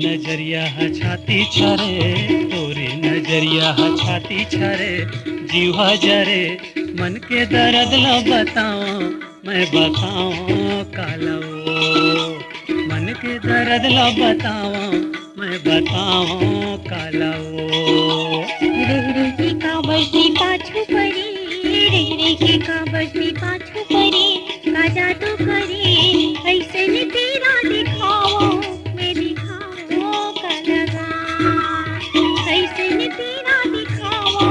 नजरिया है छाती छरे, तोरी नजरिया है छाती छरे, जीवा जरे मन के दर्द ला बताओ, मैं बताऊं कालो। मन के दर्द ला बताओ, मैं बताऊं कालो। रेहड़ी का बरसी पाछू परी, रेहड़ी की का बरसी पाछू परी, का जादू करे ऐसे ने तेरा दिखाओ, मैं दिखाओ का लगा, ऐसे ने तेरा दिखाओ,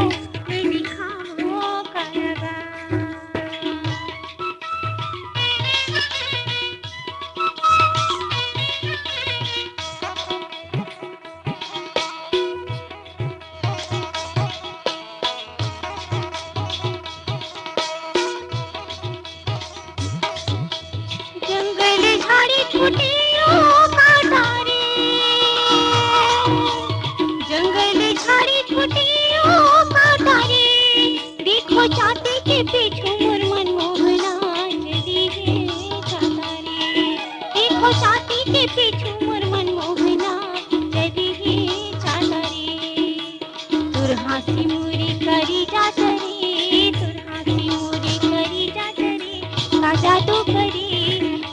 मैं दिखाओ का लगा। जंगल झाड़ी फूटे ओ कांटारे, जंगल झाड़ी फूटे ओ कांटारे, देखो चाहते के पीछू मोर मन मोहना नदी है चातारे, देखो चाहते के पीछू मोर मन मोहना नदी है चातारे। तुर हासी मुरी करी जात रे, तुर हासी मुरी करी जात रे, का जादू करे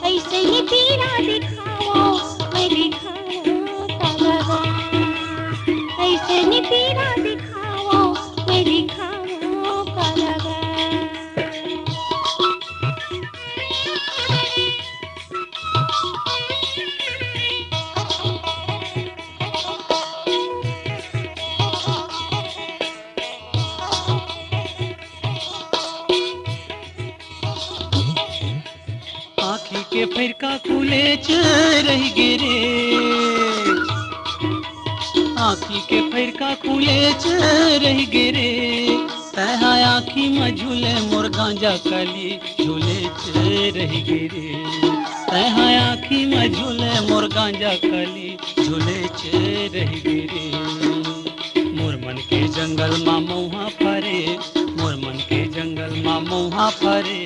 ऐसे ही तेरा दिखाओ, मैं दिखाओ का लगा, ऐसे ही तेरा दिखाओ, मैं दिखाओ का लगा। आँखी के फिरका खुले रही गिरे, आँखी के फिरका खुले रही गिरे, तहा आँखी में झूले मोर गांजा कली झूले रही गिरे, तहा आँखी में झूले मोर गांजा कली झूले रही गिरे। मोर मन के जंगल माँ मऊहा फरे, मोर मन के जंगल माँ मऊहा फरे,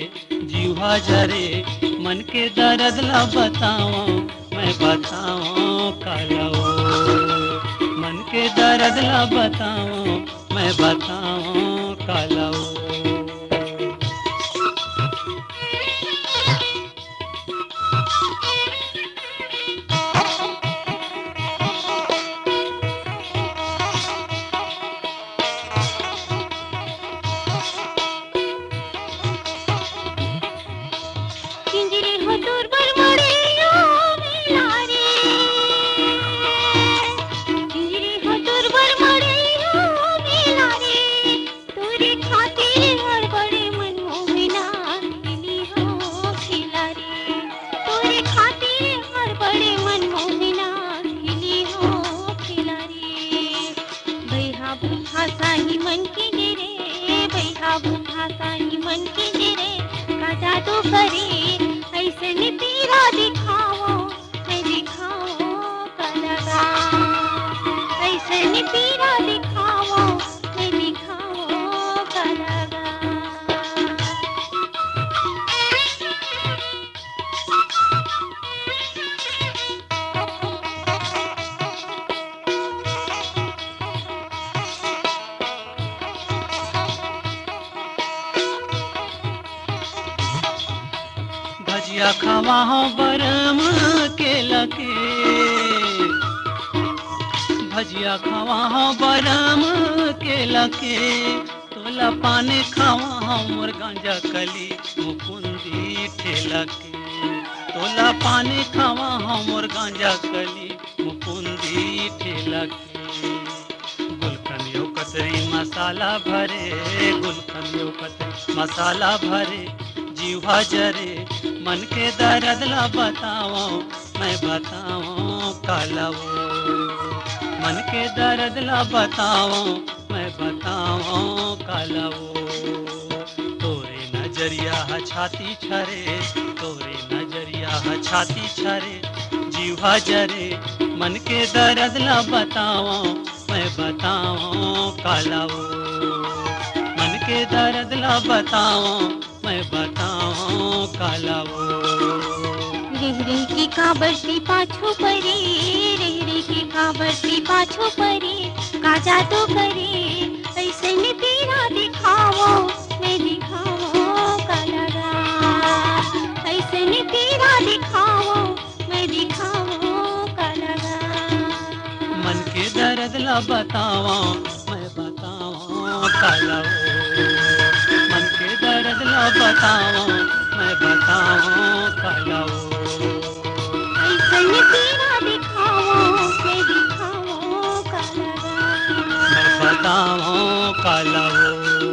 जीवा जरे मन के दर्द ला बताओ, मैं बताऊं कालो। मन के दर्द ला बताओ, मैं बताऊं कालो। पिंजरे हो दूर बरमड़े ओ मेला रे, पिंजरे हो दूर बरमड़े ओ मेला रे, तोरे खातिर हर बड़े मन मोहना खिली हो खिला रे, तोरे खातिर हर बड़े मन मोहना खिली हो खिला रे। बैहा बूढ़ा साही मन के गिरे, बैहा बूढ़ा साही मन के गिरे, का जादू करे ऐसे ने तेरा दिखाओ, मैं दिखाओ का लगा, ऐसे ने तेरा दिखाओ, मैं दिखाओ का लगा। भजिया खावा हो बरम के लगे, भजिया खावा हो बरम के लगे, तोला पानी खावा हो मोर गांजा कली मुकुंदी ठेला के, तोला पानी खावा हो मोर गांजा कली मुकुंदी ठेला के। गुलकन यो कतरी मसाला भरे, गुलकन यो कतरी मसाला भरे, जीवा जरे मन के दर्द ला बताओ, मैं बताऊं कालो। मन के दर्द ला बताओ, मैं बताऊं कालो। तोरे नजरिया है छाती छरे, तोरे नजरिया है छाती छरे, जीवा जरे मन के दर्द ला बताओ, मैं बताऊं कालो। मन के दर्द ला बताओ, मैं बताऊं कालो। रेहरे की काबरती पाछू परे, रेहरे की काबरती पाछू परे, का जादू करे ऐसे ने तेरा दिखाओ, मैं दिखाओ का लगा, ऐसे ने तेरा दिखाओ, मैं दिखाओ का लगा। मन के दर्द ला बतावा, मैं बतावा काला वो। मन के दर्द ला बतावा, मैं बतावा काला वो। ऐसे ने तेरा दिखाओ, मैं दिखाओ का लगा। मैं बतावा काला वो।